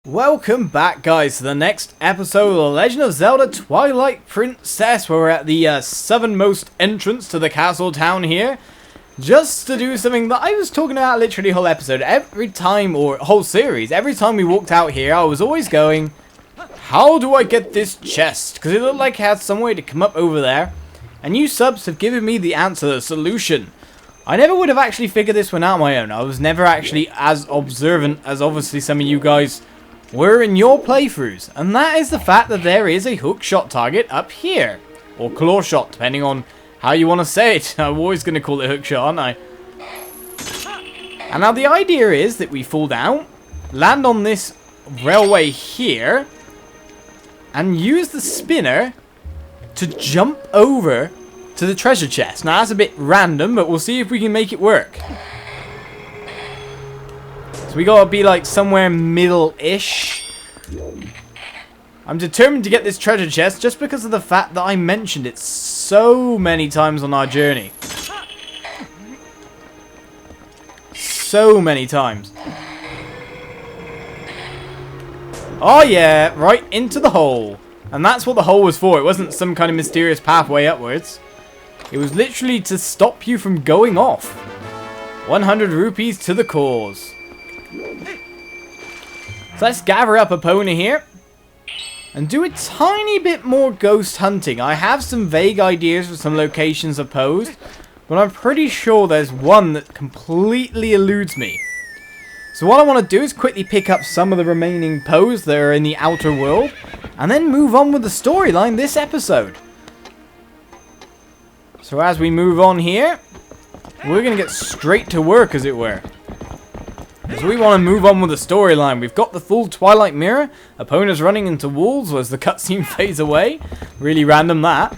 Welcome back, guys, to the next episode of The Legend of Zelda Twilight Princess, where we're at the southernmost entrance to the castle town here, just to do something that I was talking about literally the whole episode. Every time, or whole series, every time we walked out here, I was always going, how do I get this chest? Because it looked like it had some way to come up over there, and you subs have given me the answer, the solution. I never would have actually figured this one out on my own. I was never actually as observant as obviously some of you guys were in your playthroughs, and that is the fact that there is a hook shot target up here, or claw shot, depending on how you want to say it. I'm always going to call it hook shot, aren't I? And now the idea is that we fall down, land on this railway here, and use the spinner to jump over to the treasure chest. Now that's a bit random, but we'll see if we can make it work. So we gotta be like somewhere middle-ish. I'm determined to get this treasure chest just because of the fact that I mentioned it so many times on our journey. So many times. Oh yeah, right into the hole. And that's what the hole was for. It wasn't some kind of mysterious pathway upwards. It was literally to stop you from going off. 100 rupees to the cause. So let's gather up Epona here and do a tiny bit more ghost hunting. I have some vague ideas for some locations opposed, but I'm pretty sure there's one that completely eludes me. So what I want to do is quickly pick up some of the remaining Poes that are in the outer world, and then move on with the storyline this episode. So as we move on here, we're going to get straight to work, as it were. So we want to move on with the storyline. We've got the full Twilight Mirror. Epona's running into walls as the cutscene fades away. Really random, that.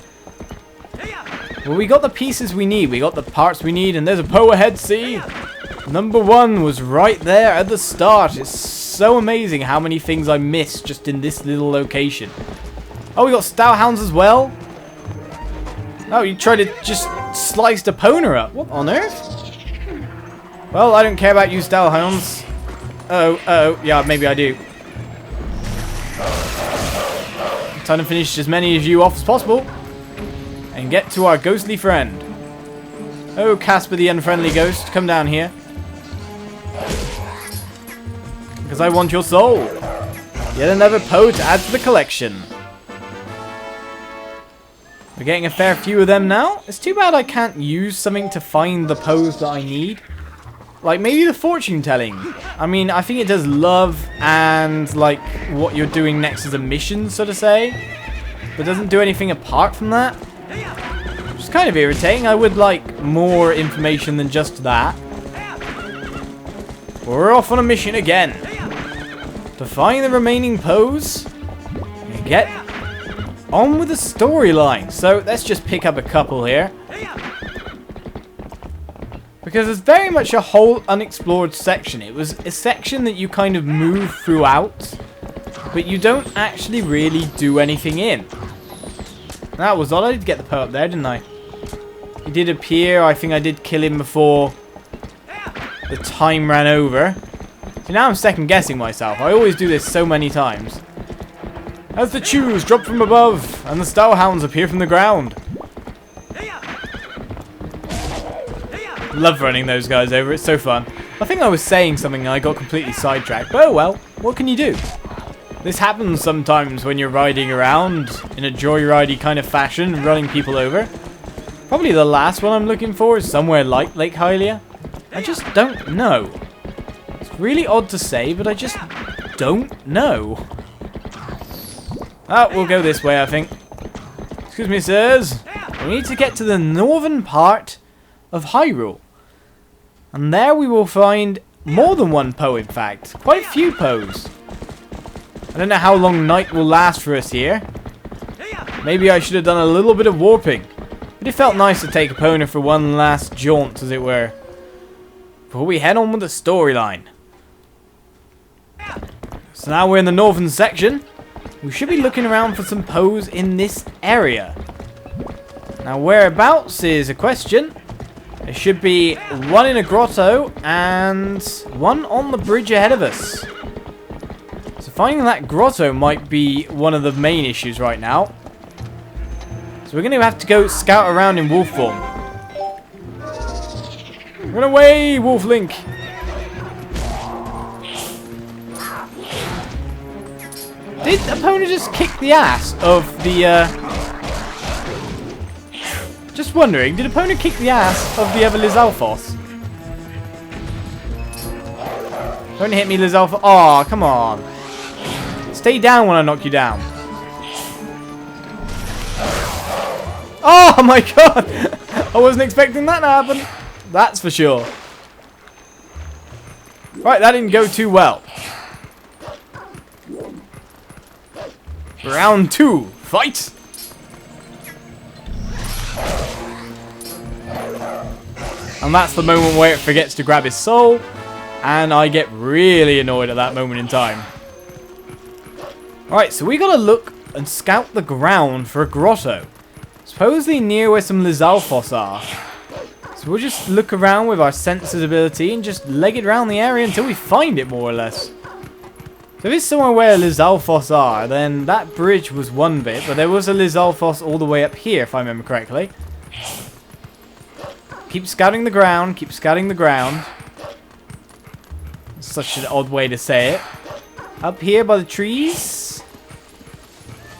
Well, we got the pieces we need. We got the parts we need. And there's a Poe ahead, see? Number one was right there at the start. It's so amazing how many things I missed just in this little location. Oh, we got Stowhounds as well. Oh, you tried to just slice Epona up. What on earth? Well, I don't care about you, Stowhounds. Oh, yeah, maybe I do. Time to finish as many of you off as possible. And get to our ghostly friend. Oh, Casper the unfriendly ghost, come down here. Because I want your soul. Yet another Poe to add to the collection. We're getting a fair few of them now. It's too bad I can't use something to find the Poes that I need. Like, maybe the fortune telling. I mean, I think it does love and, like, what you're doing next is a mission, so to say. But doesn't do anything apart from that. Which is kind of irritating. I would like more information than just that. We're off on a mission again. To find the remaining Poes. And get on with the storyline. So, let's just pick up a couple here. Because it's very much a whole unexplored section. It was a section that you kind of move throughout, but you don't actually really do anything in. That was odd. I did get the Poe up there, didn't I? He did appear. I think I did kill him before the time ran over. So now I'm second guessing myself. I always do this so many times. As the chews drop from above and the Stowhounds appear from the ground. Love running those guys over, it's so fun. I think I was saying something and I got completely sidetracked, but oh well, what can you do? This happens sometimes when you're riding around in a joyride-y kind of fashion, running people over. Probably the last one I'm looking for is somewhere like Lake Hylia. I just don't know. It's really odd to say, but I just don't know. Oh, we'll go this way, I think. Excuse me, sirs. We need to get to the northern part of Hyrule. And there we will find more than one Poe, in fact. Quite a few Poes. I don't know how long night will last for us here. Maybe I should have done a little bit of warping. But it felt nice to take Epona for one last jaunt, as it were. Before we head on with the storyline. So now we're in the northern section. We should be looking around for some Poes in this area. Now whereabouts is a question. There should be one in a grotto and one on the bridge ahead of us. So finding that grotto might be one of the main issues right now. So we're going to have to go scout around in wolf form. Run away, Wolf Link! Did opponent just kick the ass of the, Just wondering, did opponent kick the ass of the other Lizalfos? Don't hit me, Lizalfos. Aw, come on. Stay down when I knock you down. Oh my god! I wasn't expecting that to happen. That's for sure. Right, that didn't go too well. Round 2, fight! And that's the moment where it forgets to grab his soul, and I get really annoyed at that moment in time. Alright, so we gotta look and scout the ground for a grotto. Supposedly near where some Lizalfos are. So we'll just look around with our senses ability and just leg it around the area until we find it, more or less. So if it's somewhere where Lizalfos are, then that bridge was one bit, but there was a Lizalfos all the way up here, if I remember correctly. Keep scouting the ground, keep scouting the ground. Such an odd way to say it. Up here by the trees.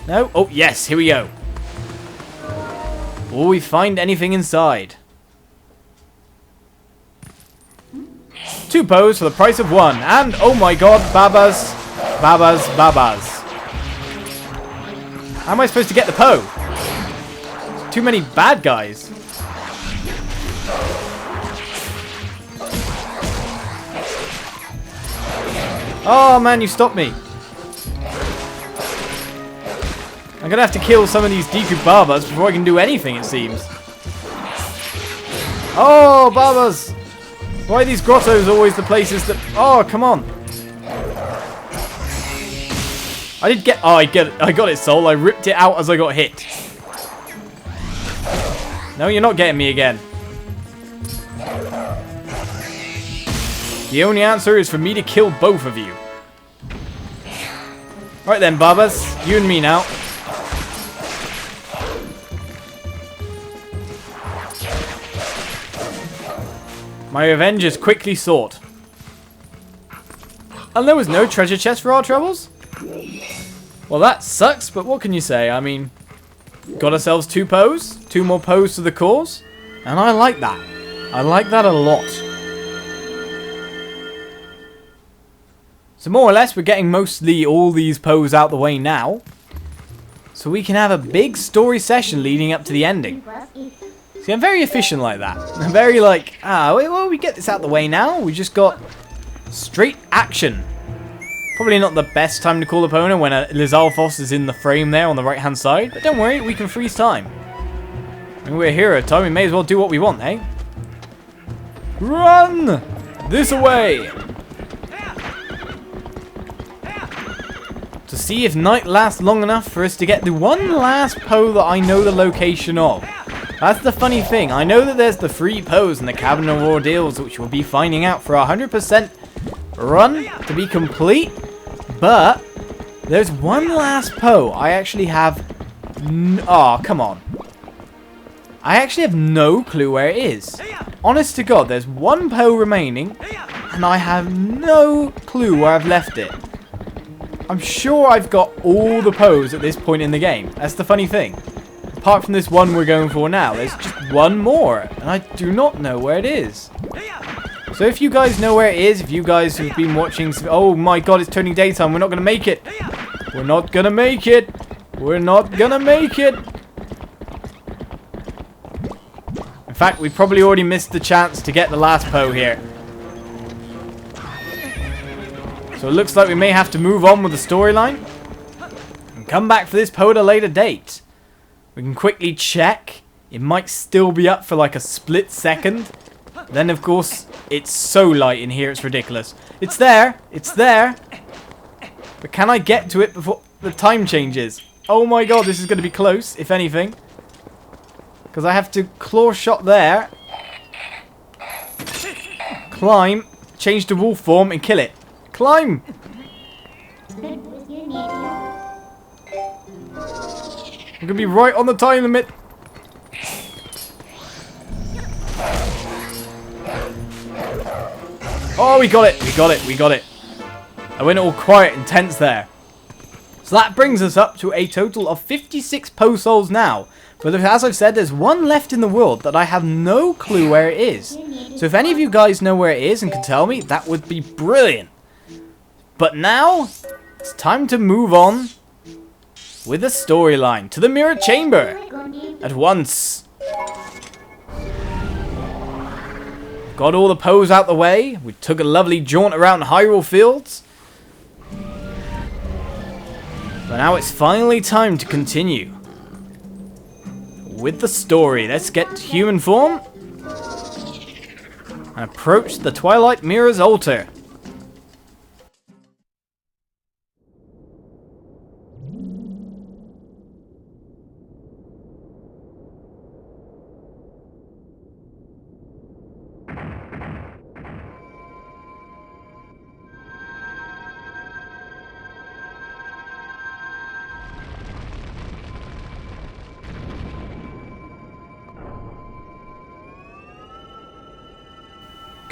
No? Oh, yes, here we go. Will we find anything inside? 2 bows for the price of 1. And, oh my god, babas, babas, babas. How am I supposed to get the Poe? Too many bad guys. Oh man, you stopped me. I'm gonna have to kill some of these Deku Babas before I can do anything, it seems. Oh, Babas! Why are these grottos always the places that... Oh, come on. I did get... Oh, I got it, Soul. I ripped it out as I got hit. No, you're not getting me again. The only answer is for me to kill both of you. Right then, Babas. You and me now. My revenge is quickly sought. And there was no treasure chest for our troubles? Well, that sucks, but what can you say? I mean, got ourselves 2 Poes. 2 more Poes to the cause. And I like that. I like that a lot. So more or less, we're getting mostly all these Poes out the way now. So we can have a big story session leading up to the ending. See, I'm very efficient like that. I'm very like, well, we get this out the way now. We just got straight action. Probably not the best time to call opponent when a Lizalfos is in the frame there on the right-hand side. But don't worry, we can freeze time. I mean, we're here at time. We may as well do what we want, eh? Run! This way! To see if night lasts long enough for us to get the one last Poe that I know the location of. That's the funny thing. I know that there's the 3 Poes in the Cabin of Ordeals, which we'll be finding out for 100% run to be complete. But there's one last Poe. I actually have... Oh, come on. I actually have no clue where it is. Honest to God, there's 1 Poe remaining, and I have no clue where I've left it. I'm sure I've got all the Poes at this point in the game. That's the funny thing. Apart from this one we're going for now, there's just 1 more, and I do not know where it is. So if you guys know where it is, if you guys have been watching... Oh my god, it's turning daytime. We're not going to make it. We're not going to make it. We're not going to make it. In fact, we probably already missed the chance to get the last Poe here. So it looks like we may have to move on with the storyline. And come back for this Poe at a later date. We can quickly check. It might still be up for like a split second. Then, of course, it's so light in here, it's ridiculous. It's there. It's there. But can I get to it before the time changes? Oh my god, this is going to be close, if anything. Because I have to claw shot there. Climb. Change to wolf form and kill it. Climb. We're gonna be right on the time limit. Oh, we got it. We got it. We got it. I went all quiet and tense there. So that brings us up to a total of 56 Poe Souls now. But as I've said, there's one left in the world that I have no clue where it is. So if any of you guys know where it is and can tell me, that would be brilliant. But now, it's time to move on with the storyline to the Mirror Chamber at once. Got all the Poes out the way. We took a lovely jaunt around Hyrule Fields. But now it's finally time to continue with the story. Let's get human form and approach the Twilight Mirror's altar.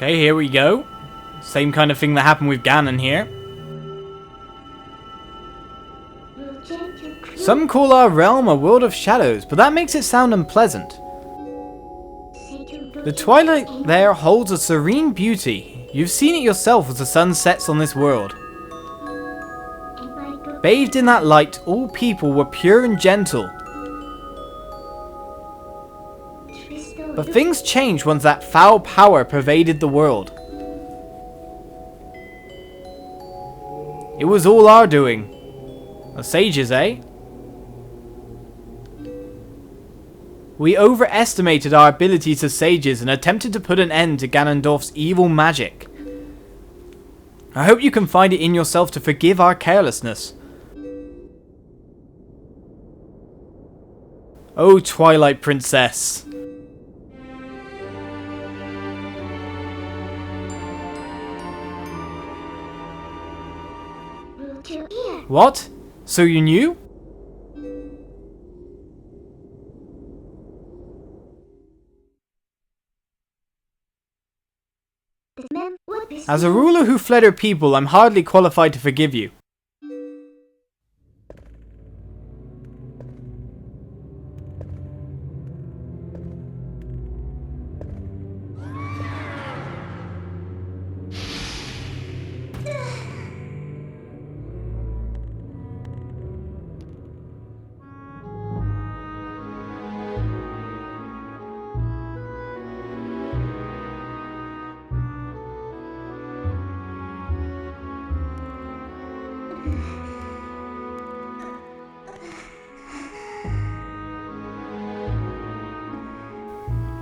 Okay, here we go. Same kind of thing that happened with Ganon here. Some call our realm a world of shadows, but that makes it sound unpleasant. The twilight there holds a serene beauty. You've seen it yourself as the sun sets on this world. Bathed in that light, all people were pure and gentle. But things changed once that foul power pervaded the world. It was all our doing. The sages, eh? We overestimated our abilities as sages and attempted to put an end to Ganondorf's evil magic. I hope you can find it in yourself to forgive our carelessness. Oh, Twilight Princess. What? So you knew? As a ruler who fled her people, I'm hardly qualified to forgive you.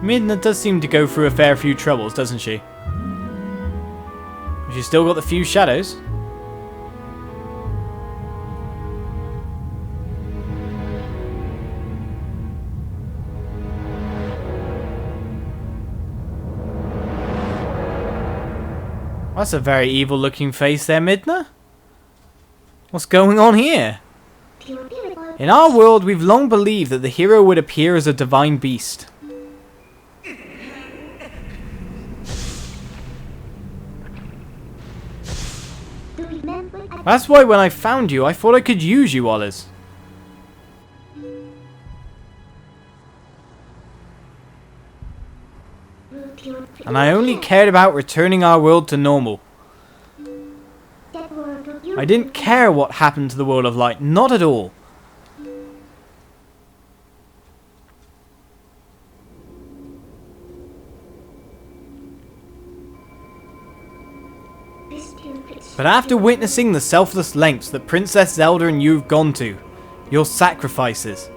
Midna does seem to go through a fair few troubles, doesn't she? She's still got the few shadows. That's a very evil looking face there, Midna. What's going on here? In our world, we've long believed that the hero would appear as a divine beast. That's why when I found you, I thought I could use you, Oliz. And I only cared about returning our world to normal. I didn't care what happened to the world of light, not at all. But after witnessing the selfless lengths that Princess Zelda and you have gone to, your sacrifices,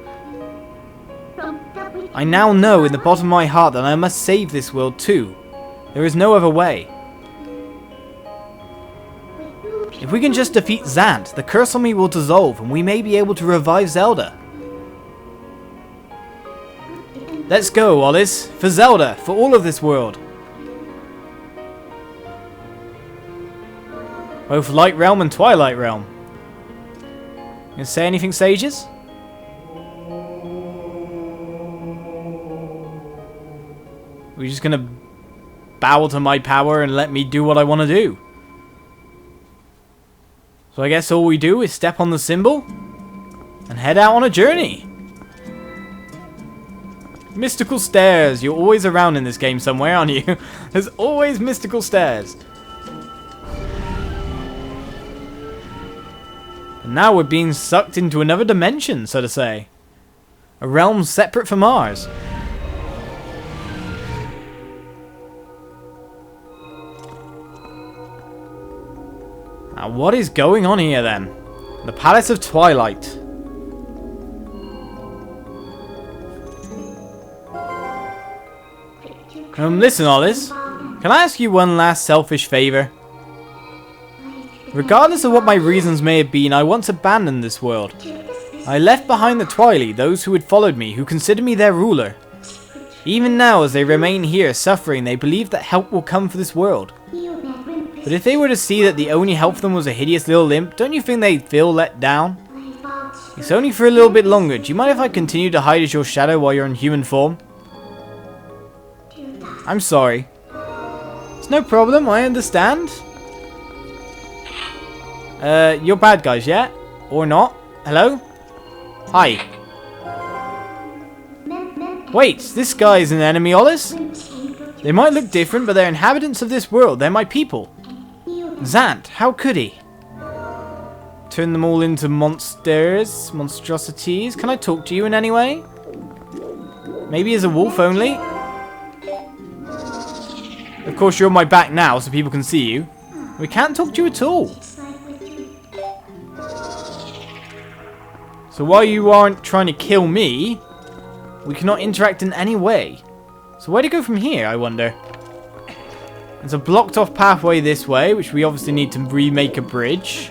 I now know in the bottom of my heart that I must save this world too. There is no other way. If we can just defeat Zant, the curse on me will dissolve and we may be able to revive Zelda. Let's go, Oliz. For Zelda, for all of this world. Both Light Realm and Twilight Realm. You say anything, sages? We're just gonna bow to my power and let me do what I want to do. So I guess all we do is step on the symbol and head out on a journey. Mystical stairs. You're always around in this game somewhere, aren't you? There's always mystical stairs. And now we're being sucked into another dimension, so to say. A realm separate from ours. Now, what is going on here, then? The Palace of Twilight. Listen, Olis. Can I ask you one last selfish favour? Regardless of what my reasons may have been, I once abandoned this world. I left behind the Twilight, those who had followed me, who considered me their ruler. Even now, as they remain here, suffering, they believe that help will come for this world. But if they were to see that the only help for them was a hideous little imp, don't you think they'd feel let down? It's only for a little bit longer. Do you mind if I continue to hide as your shadow while you're in human form? I'm sorry. It's no problem, I understand. You're bad guys, yeah? Or not? Hello? Hi. Wait, this guy is an enemy, Olis? They might look different, but they're inhabitants of this world. They're my people. Zant, how could he? Turn them all into monstrosities. Can I talk to you in any way? Maybe as a wolf only? Of course, you're on my back now, so people can see you. We can't talk to you at all. So while you aren't trying to kill me, we cannot interact in any way. So where to go from here, I wonder? There's a blocked off pathway this way, which we obviously need to remake a bridge.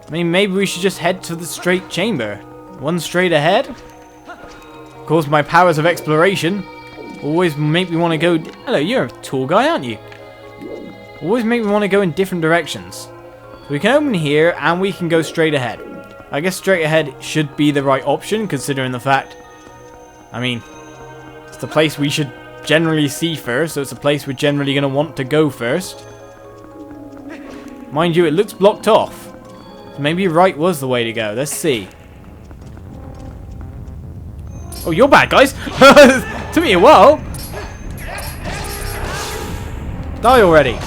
I mean, maybe we should just head to the straight chamber. One straight ahead. Of course, my powers of exploration always make me want to go... Hello, you're a tall guy, aren't you? Always make me want to go in different directions. So we can open here, and we can go straight ahead. I guess straight ahead should be the right option, considering the fact... I mean, it's the place we should generally see first, so it's a place we're generally going to want to go first. Mind you, it looks blocked off. So maybe right was the way to go. Let's see. Oh, you're bad, guys. Took me a while. Die already.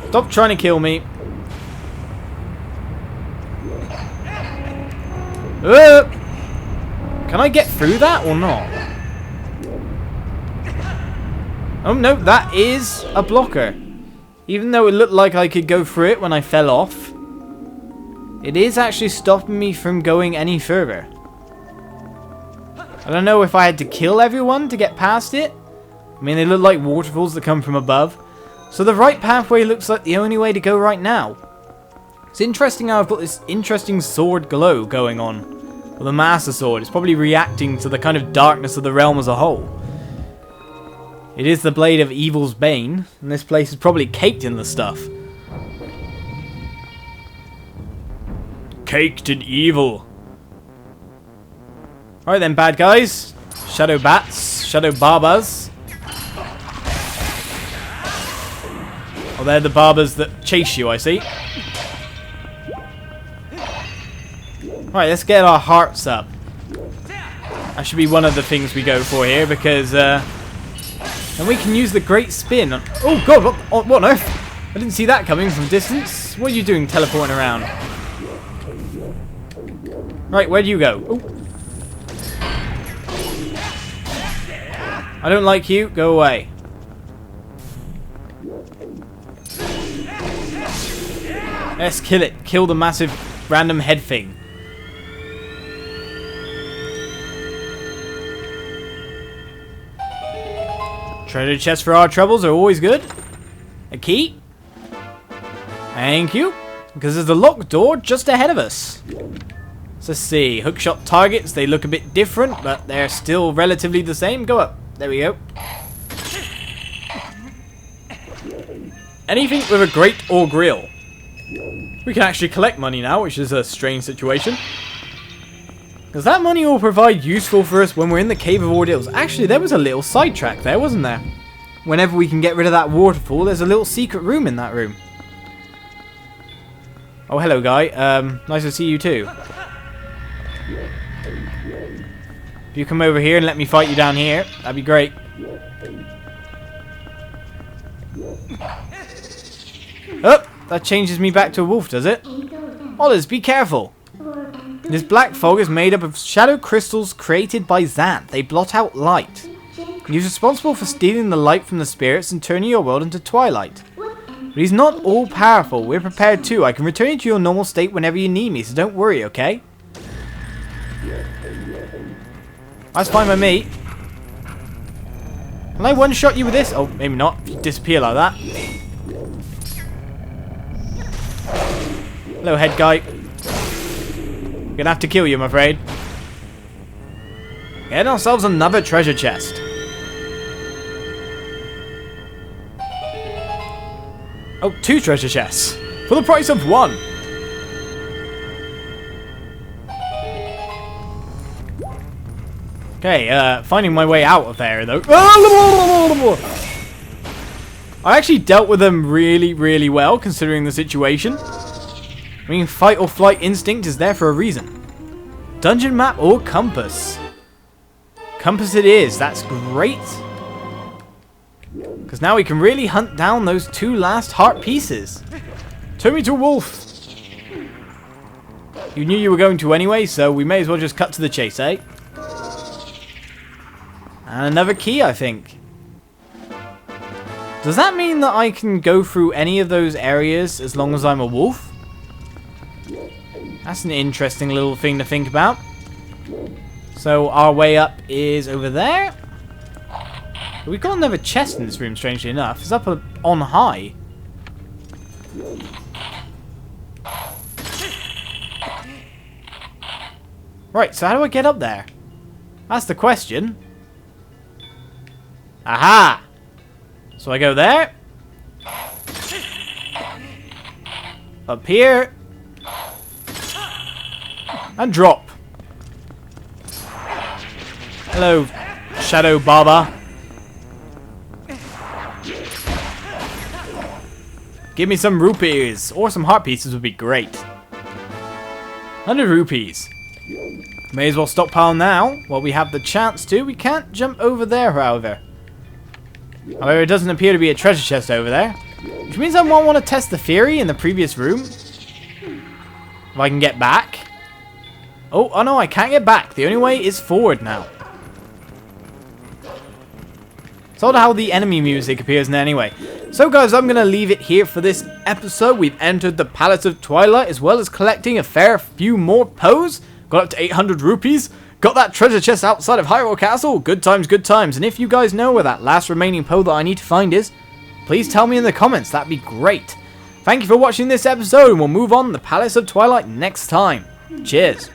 Stop trying to kill me. Can I get through that or not? Oh no, that is a blocker. Even though it looked like I could go through it when I fell off, it is actually stopping me from going any further. I don't know if I had to kill everyone to get past it. I mean, they look like waterfalls that come from above. So the right pathway looks like the only way to go right now. It's interesting how I've got this interesting sword glow going on. Or the Master Sword. It's probably reacting to the kind of darkness of the realm as a whole. It is the blade of evil's bane, and this place is probably caked in the stuff. Caked in evil. Alright then, bad guys. Shadow bats, shadow barbas. Oh, they're the barbers that chase you, I see. Right, let's get our hearts up. That should be one of the things we go for here, because and we can use the great spin. Oh god, what on earth? I didn't see that coming from distance. What are you doing teleporting around? Right, where do you go? Ooh. I don't like you. Go away. Let's kill it. Kill the massive random head thing. Treasure chests for our troubles are always good. A key. Thank you. Because there's a locked door just ahead of us. So let's see. Hookshot targets. They look a bit different, but they're still relatively the same. Go up. There we go. Anything with a grate or grill. We can actually collect money now, which is a strange situation. Because that money will provide useful for us when we're in the Cave of Ordeals. Actually, there was a little sidetrack there, wasn't there? Whenever we can get rid of that waterfall, there's a little secret room in that room. Oh, hello, guy. Nice to see you too. If you come over here and let me fight you down here, that'd be great. Oh, that changes me back to a wolf, does it? Oliz, be careful. This black fog is made up of shadow crystals created by Zant. They blot out light. He's responsible for stealing the light from the spirits and turning your world into twilight. But he's not all powerful. We're prepared too. I can return you to your normal state whenever you need me, so don't worry, okay? That's fine by me. Can I one-shot you with this? Oh, maybe not. If you disappear like that. Hello, head guy. Gonna have to kill you, I'm afraid. Getting ourselves another treasure chest. Oh, 2 treasure chests. For the price of 1. Okay, finding my way out of there, though. I actually dealt with them really, really well, considering the situation. I mean, fight or flight instinct is there for a reason. Dungeon map or compass? Compass it is. That's great. Because now we can really hunt down those 2 last heart pieces. Turn me to a wolf. You knew you were going to anyway, so we may as well just cut to the chase, eh? And another key, I think. Does that mean that I can go through any of those areas as long as I'm a wolf? That's an interesting little thing to think about. So our way up is over there. We've got another chest in this room, strangely enough. It's up on high. Right, so how do I get up there? That's the question. Aha! So I go there. Up here. And drop. Hello, Shadow Baba. Give me some rupees, or some heart pieces would be great. 100 rupees. May as well stockpile now, while we have the chance to. We can't jump over there, however. However, it doesn't appear to be a treasure chest over there. Which means I won't want to test the theory in the previous room. If I can get back. Oh no, I can't get back. The only way is forward now. It's odd how the enemy music appears in there anyway. So guys, I'm going to leave it here for this episode. We've entered the Palace of Twilight as well as collecting a fair few more Poes. Got up to 800 rupees. Got that treasure chest outside of Hyrule Castle. Good times, good times. And if you guys know where that last remaining Poe that I need to find is, please tell me in the comments. That'd be great. Thank you for watching this episode, and we'll move on to the Palace of Twilight next time. Cheers.